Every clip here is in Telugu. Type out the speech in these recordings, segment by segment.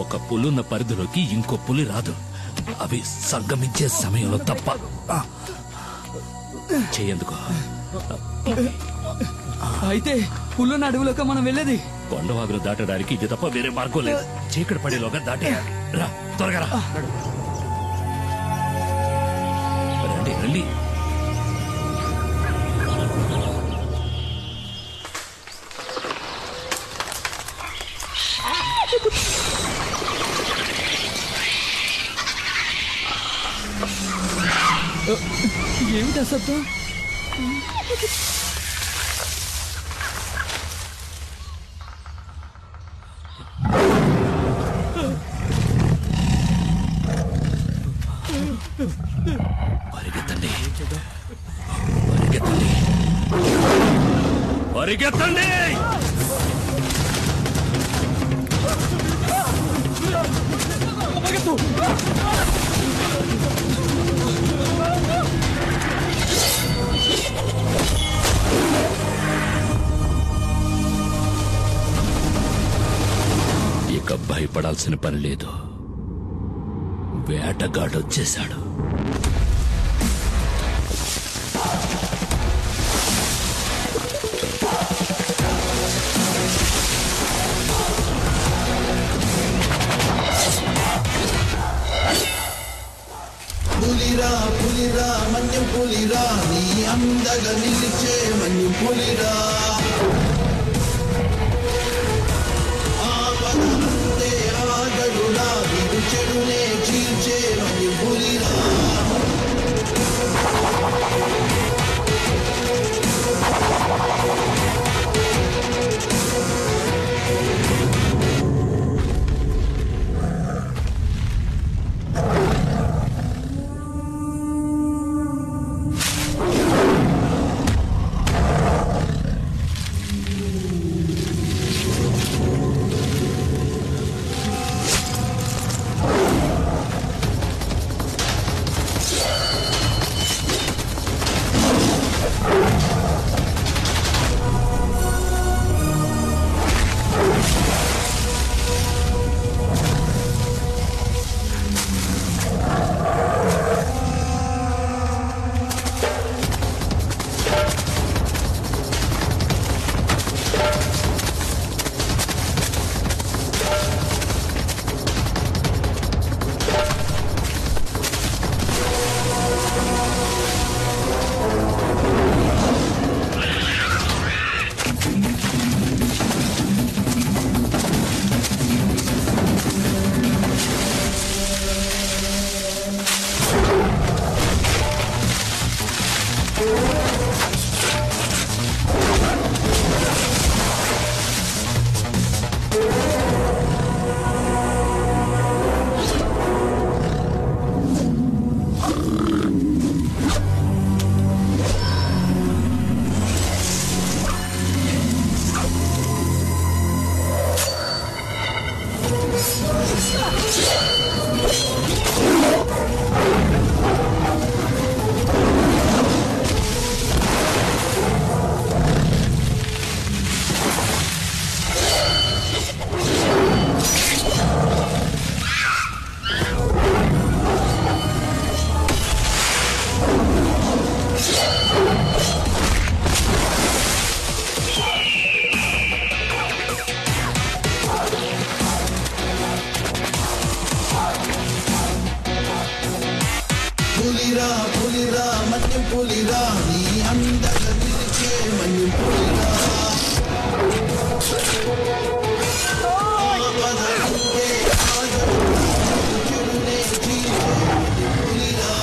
ఒక పులున్న పరిధిలోకి ఇంకో పులి రాదు. అవి సంగమించే సమయంలో తప్ప. చేయందుకో. అయితే పులున్న అడవిలోకి మనం వెళ్ళేది? కొండవాగులు దాటడానికి ఇది తప్ప వేరే మార్గం లేదు. చీకటి పడేలోగా దాటే. రా, త్వరగా రా. రండి రండి. ఏమిటా శబ్దం? పరిగెత్తండి, పరిగెత్తండి, పరిగెత్తండి. ఇక భయపడాల్సిన పని లేదు. వేటగాడొచ్చేశాడు. పులిరా పులిరా మన్యం పులిరా, నీ అందగా నిలిచే మన్యం పులిరా. ఆపదంటే ఆగడురా, వీరు చెడునే చీల్చే మన్యం పులిరా. పులిరా పులిరా మన్యం పులిరా, నీ అందగా నిలిచే మన్యం పులిరా. ఆపదంటే ఆగడురా, చెడునే చీల్చే మన్యం పులిరా.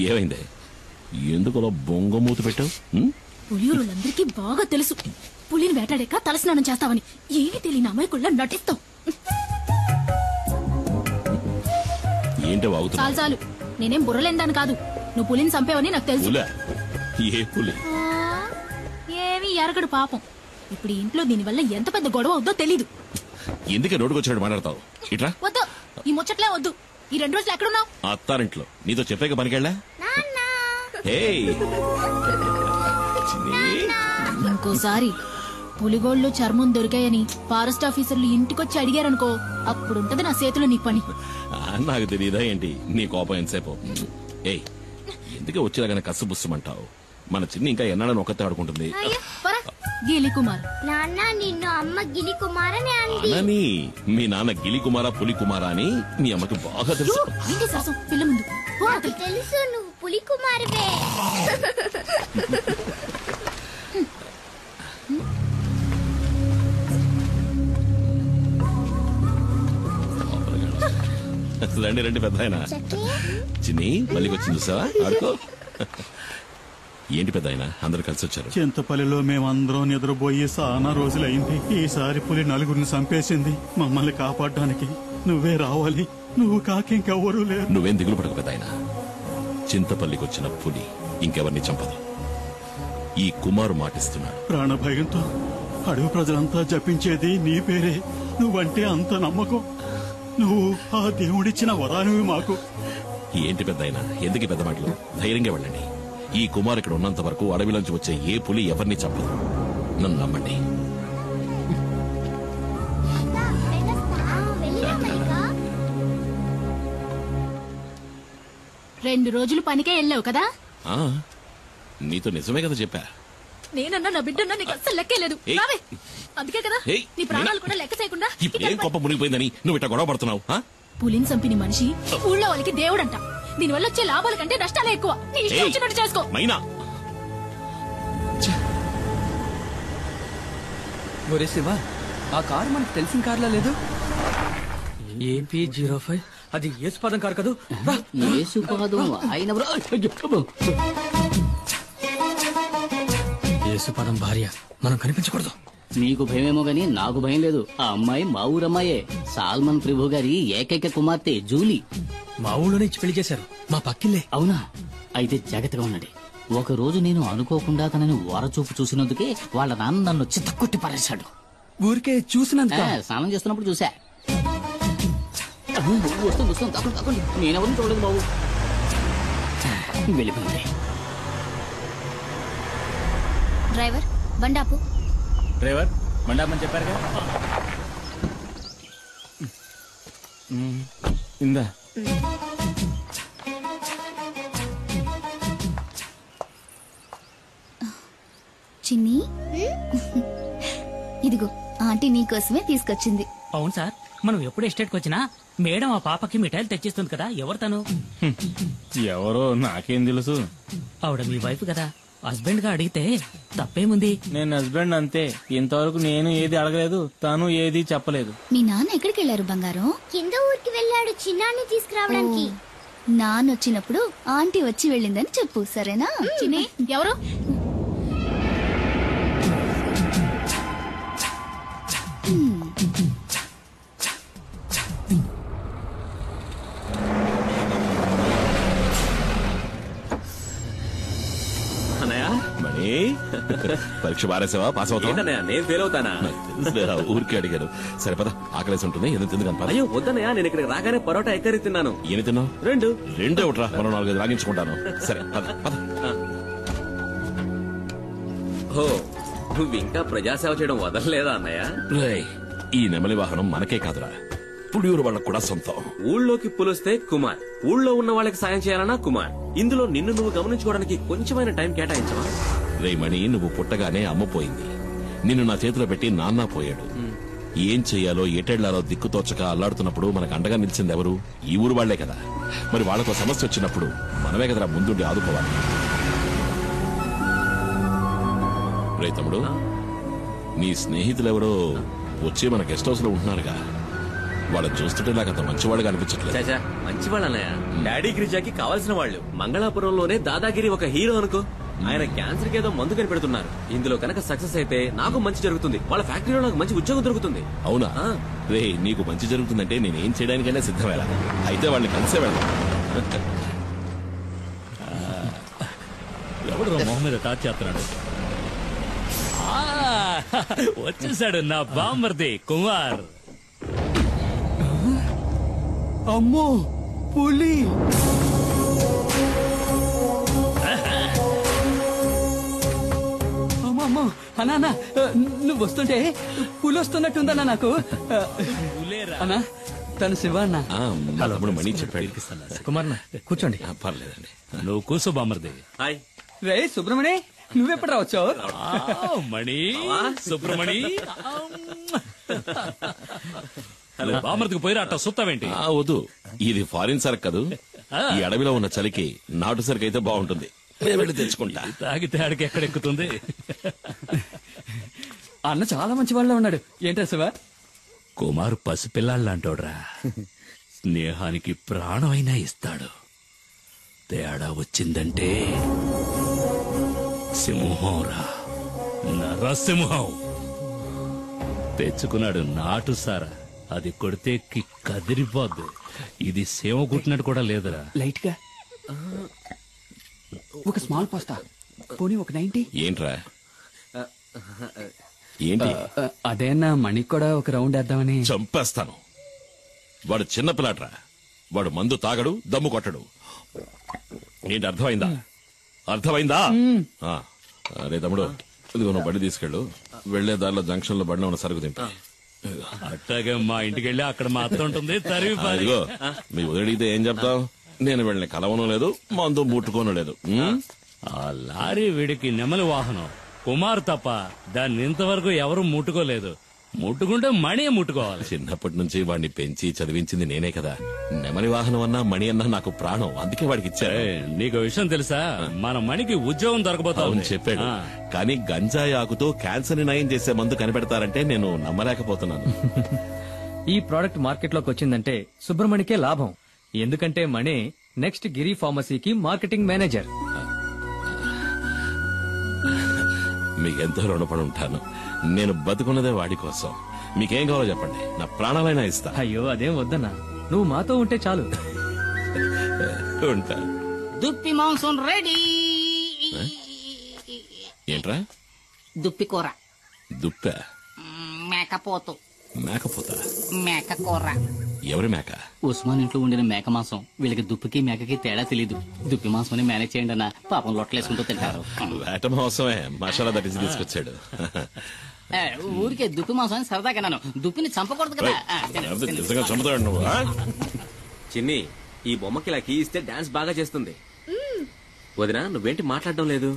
ఏమైంది? ఎందుకు అలా బొంగమూతి పెట్టావు? పులియూరులందరికీ బాగా తెలుసు పులిని వేటాడాక తలస్నానం చేస్తావని. ఏమీ తెలియని అమాయకుల్లా నటిస్తావు. ఏంటో వాగుతున్నా? చాలు చాలు, నేనేం బుర్రలేందాను కాదు. నువ్వు పులిని చంపేవని నాకు తెలుసు. ఏ పులి? ఏమీ ఎరగడు పాపం. ఇప్పుడు ఈ ఇంట్లో దీనివల్ల ఎంత పెద్ద గొడవ అవుద్దో తెలీదు. ఎందుకే రోడ్డుకొచ్చాడు మాట్లాడతావు? ఇట్రా. వద్దు, ఈ ముచ్చట్లే వద్దు. ఈ 2 రోజులు ఎక్కడున్నావు? అత్తారింట్లో. నీతో చెప్పాక పనికెళ్ళా? ఇంకోసారి పులిగోళ్ళు చర్మం దొరికాయని ఫారెస్ట్ ఆఫీసర్లు ఇంటికొచ్చి అడిగారనుకో, అప్పుడుంటది నా చేతిలో నీ పని. నాకు తెలియదా ఏంటి నీ కోపం ఎంతసేపు? ఏయ్, ఎందుకే వచ్చేలాగానే కసుబుస్సుమంటావు? మన చిన్ని ఇంకా ఎన్నాడని ఒక్కతే ఆడుకుంటుంది. గిలి కుమార్ నాన్న, నిన్ను అమ్మ గిలి కుమారని అంది. అనని మీ నాన్న గిలి కుమారా పులి కుమారా అని మీ అమ్మకి బాగా తెలుసు. ఏంటి శాసం పిల్ల ముందు? నాకు తెలుసు నువ్వు పులి కుమారువే. రండి రండి పెద్ద ఆయన. చిన్ని మళ్ళీ వచ్చింది చూసావా? ఆడుకో. ఏంటి పెద్ద ఆయన అందరు కలిసి వచ్చారు? చింతపల్లిలో మేమందరం నిద్రపోయి చాలా రోజులైంది. ఈసారి పులి 4 చంపేసింది. మమ్మల్ని కాపాడడానికి నువ్వే రావాలి. నువ్వు కాకింకెవ్వరూ లేరు. నువ్వేం దిగులు పడకు పెద్ద ఆయన. చింతపల్లికి వచ్చిన పులి ఇంకెవరిని చంపదు. ఈ కుమారు మాటిస్తున్నాడు. ప్రాణభయంతో అడవి ప్రజలంతా జపించేది నీ పేరే. నువ్వంటే అంత నమ్మకం. నువ్వు ఆ దేవుడిచ్చిన వరానివి మాకు. ఏంటి పెద్ద ఆయన ఎందుకు పెద్ద మాటలు? ధైర్యంగా వెళ్ళండి. ఈ కుమార్ ఇక్కడ ఉన్నంత వరకు అడవిలోంచి వచ్చే ఏ పులి ఎవరిని చంపదు. నన్ను నమ్మండి. 2 రోజులు పనికే వెళ్ళావు కదా? నీతో నిజమే కదా చెప్పా. నేనన్నా నా బిడ్డన్నా నీకు అస్సలు లెక్కే లేదు. అందుకే కదా నీ ప్రాణాలు కూడా లెక్క చేయకుండా ఇప్పుడేం కొప్ప మునిగిపోయిందని నువ్వు ఇట్లా గొడవ పడుతున్నావు? పులిని చంపిన మనిషి ఊళ్ళో వాళ్ళకి దేవుడంట. దీనివల్ల వచ్చే లాభాల కంటే నష్టాలే ఎక్కువ. నీ ఇష్టం వచ్చినట్టు చేసుకో. మైనా, ఒరే శివ, ఆ కారు మనకు తెలిసిన కార్లా లేదు. AP05 అది యేసుపాదం కారు కదూ? యేసుపాదం భార్య, మనం కనిపించకూడదు. నీకు భయమేమో గాని నాకు భయం లేదు. ఆ అమ్మాయి మా ఊరమ్మాయే. సాల్మన్ ప్రభు గారి ఏకైక కుమార్తె జూలీ. మా ఊళ్ళోనే ఇచ్చి పెళ్లి చేశారు. మా పక్కిల్లే. అవునా? అయితే జాగ్రత్తగా ఉండండి. ఒక రోజు నేను అనుకోకుండా తనని ఓరచూపు చూసినందుకే వాళ్ళ నాన్న నన్ను చిత్తకొట్టి పారేశాడు. ఊరికే చూసినందుక? స్నానం చేస్తున్నప్పుడు చూసా. వస్తుంది తప్పండి. నేనెవరిని చూడలేదు బాబు. వెళ్ళిపోయింది. డ్రైవర్ బండాపు. డ్రైవర్ మండపమని చెప్పారుగా. ఇందా చిన్ని, ఇదిగో ఆంటీ నీకోసమే తీసుకొచ్చింది. అవును సార్, మనం ఎప్పుడు ఎస్టేట్కి వచ్చినా మేడం ఆ పాపకి మిఠాయిలు తెచ్చిస్తుంది కదా. ఎవరు తను? ఎవరో నాకేం తెలుసు. ఆవిడ మీ వైఫ్ కదా. హస్బెండ్ గా అడిగితే తప్పేముంది? నేను హస్బెండ్ అంతే. ఇంతవరకు నేను ఏది అడగలేదు, తను ఏది చెప్పలేదు. మీ నాన్న ఎక్కడికి వెళ్ళారు బంగారం? కింద ఊరికి వెళ్ళాడు చిన్నాన్ని తీసుకురావడానికి. నాన్న వచ్చినప్పుడు ఆంటీ వచ్చి వెళ్ళిందని చెప్పు, సరేనా? చిన్ని ఎవరు? పరీక్ష బారేసావా? పాస్ అవుతా? నేను ఫెయిల్ అవుతానా? తెలుసులేరా, ఊరికే అడిగారు. సరే పద, ఆకలేసి ఉంటుంది. ఏదో తిందుకని. అయ్యో వద్దనయ్యా, నేను ఇక్కడ రాగానే పరోటా ఎక్కరి తిన్నాను. ఏమి తిన్నావు? 2 ఒకట్రా, మనం 4 రాగించుకుంటాను. సరే పద పద. ఓ, నువ్వు ఇంకా ప్రజాసేవ చేయడం వదలలేదా అన్నయ్య? ఈ నెమలి వాహనం మనకే కాదురా, పుడియూరు వాళ్ళకు కూడా సొంతం. ఊళ్ళోకి పులిస్తే కుమార్, ఊళ్ళో ఉన్న వాళ్ళకి సాయం చేయాలన్నా కుమార్. ఇందులో నిన్ను నువ్వు గమనించుకోవడానికి కొంచెమైన టైం కేటాయించవా? రేమణి, నువ్వు పుట్టగానే అమ్మ పోయింది. నిన్ను నా చేతిలో పెట్టి నాన్న పోయాడు. ఏం చెయ్యాలో ఎటెళ్లాలో దిక్కుతోచక అల్లాడుతున్నప్పుడు మనకు అండగా నిలిచింది ఎవరు? ఈ ఊరు వాళ్లే కదా. మరి వాళ్లకు సమస్య వచ్చినప్పుడు మనమే కదరా ముందుండి ఆదుకోవాలి. రే తమ్ముడు, నీ స్నేహితులెవరో వచ్చి మన గెస్ట్ హౌస్ లో ఉంటున్నారుగా. వాళ్ళని చూస్తుంటే నాకు అంత మంచివాళ్ళుగా అనిపించట్లేదు. చాచా మంచివాళ్ళు అన్నయ్య. డాడీ గిరిజాకి కావాల్సిన వాళ్ళు. మంగళాపురంలోనే దాదాగిరి ఒక హీరో అనుకో. ఆయన క్యాన్సర్ కి ఏదో మందు కనిపెడుతున్నారు. ఇందులో కనుక సక్సెస్ అయితే నాకు మంచి జరుగుతుంది, వాళ్ళ ఫ్యాక్టరీలో నాకు మంచి ఉద్యోగం దొరుకుతుంది. అవునా? రే, నీకు మంచి జరుగుతుందంటే నేనేం చేయడానికైనా సిద్ధమేలా. అయితే వాళ్ళని కలిసే వెళ్దాం. ఎవడు మొహం మీద టాచ్ చేస్తున్నాడు? వచ్చేసాడు నా బామ్మర్ది కుమార్. అమ్మో పులి! అమ్మా అన్నా అన్నా, నువ్వు వస్తుంటే పులి వస్తున్నట్టుందన్నా నాకు. అన్నా తను శివ అన్న. తమ్ముడు మణి చెప్పాడు. కుమార్ కూర్చోండి. పర్లేదండి, నువ్వు కూర్చో బామ్మర్ది. హాయ్ రే సుబ్రమణి, నువ్వెప్పుడు రావచ్చావు? మణి సుబ్రమణి బామ్మర్దికి పోయిరా అట్ట సుత్తావేంటి? వద్దు, ఇది ఫారిన్ సరుకు కదూ. ఈ అడవిలో ఉన్న చలికి నాటు సరుకు అయితే బాగుంటుంది. వెళ్ళి తెచ్చుకుంటా. తాగితే ఆడికి ఎక్కడెక్కుతుంది. అన్న చాలా మంచి వాళ్ళ ఉన్నాడు. ఏంటా శివ? కుమార్ పసిపిల్లాళ్ళంటోడ్రా. స్నేహానికి ప్రాణమైనా ఇస్తాడు. తేడా వచ్చిందంటే సింహంరా, నరసింహం. తెచ్చుకున్నాడు నాటు సారా. అది కొడితే కదిరిపోద్దు. ఇది సేవ కుట్టినట్టు కూడా లేదురా. లైట్ గా ఒక స్మాల్ పాస్తా, పోనీ ఒక 90. ఏంట్రా ఏంటి? అదేనా మణికి కూడా ఒక రౌండ్ వేద్దామని. చంపేస్తాను. వాడు చిన్నపిల్లాడ్రా. వాడు మందు తాగడు, దమ్ము కొట్టడు. ఏంటి అర్థమైందా? అర్థమైందా? అరే తమ్ముడు, ఇదిగో నువ్వు బండి తీసుకెళ్ళు. వెళ్లే దారిలో జంక్షన్ లో బండిలో ఉన్న సరుకు దింపి. అట్టాగే మా ఇంటికి వెళ్ళి అక్కడ మాత్రం ఉంటుంది. ఇదిగో మీ వదిలితే ఏం చెప్తావు? నేను వెళ్ళిన కలవను లేదు, మందు ముట్టుకోను లేదు. ఆ లారీ వీడికి నెమలి వాహనం. కుమార్ తప్ప దాన్ని ఇంతవరకు ఎవరు ముట్టుకోలేదు. ముట్టుకుంటే మణి ముట్టుకోవాలి. చిన్నప్పటి నుంచి వాడిని పెంచి చదివించింది నేనే కదా. నెమలి వాహనం అన్నా మణి అన్నా నాకు ప్రాణం. అందుకే వాడికి ఇచ్చారు. నీకు విషయం తెలుసా? మన మణికి ఉద్యోగం దొరకబోతావు చెప్పాడు. కానీ గంజాయి ఆకుతో క్యాన్సర్ ని నయం చేసే మందు కనిపెడతారంటే నేను నమ్మలేకపోతున్నాను. ఈ ప్రోడక్ట్ మార్కెట్ లోకి వచ్చిందంటే సుబ్రమణికే లాభం. ఎందుకంటే మణి నెక్స్ట్ గిరి ఫార్మసీకి మార్కెటింగ్ మేనేజర్. మీకెంతో రుణపడి ఉంటాను. నేను బతుకున్నదే వాడి కోసం. మీకేం కావాలో చెప్పండి, నా ప్రాణాలైనా ఇస్తా. అయ్యో అదేం వద్దన్నా, నువ్వు మాతో ఉంటే చాలు. ఉంటా. దుప్పి మాంసం రెడీ. ఏంట్రా? దుప్పి కూర. దుప్ప? మేకపోతు. మేకపోతా? మేక కూర. ఎవరి మేక? ఉస్మాన్ ఇంట్లో ఉండిన మేక మాంసం. వీళ్ళకి దుప్పికి మేకకి తేడా తెలీదు. దుప్పి మాంసం మేనేజ్ చేయండి అన్న. పాపం లొట్టలేసుకుంటూ తింటారు. వేట మాంసమే మసాలా దట్టించి తీసుకొచ్చాడు. ఊరికే దుప్పి మాంసం సరదాగా నన్ను. దుప్పిని చంపకూడదు కదా. నిజంగా చంపుతాడు నువ్వు. చిన్ని, ఈ బొమ్మకి ఇలా కీ ఇస్తే డాన్స్ బాగా చేస్తుంది. వదినా నువ్వేంటి మాట్లాడడం లేదు?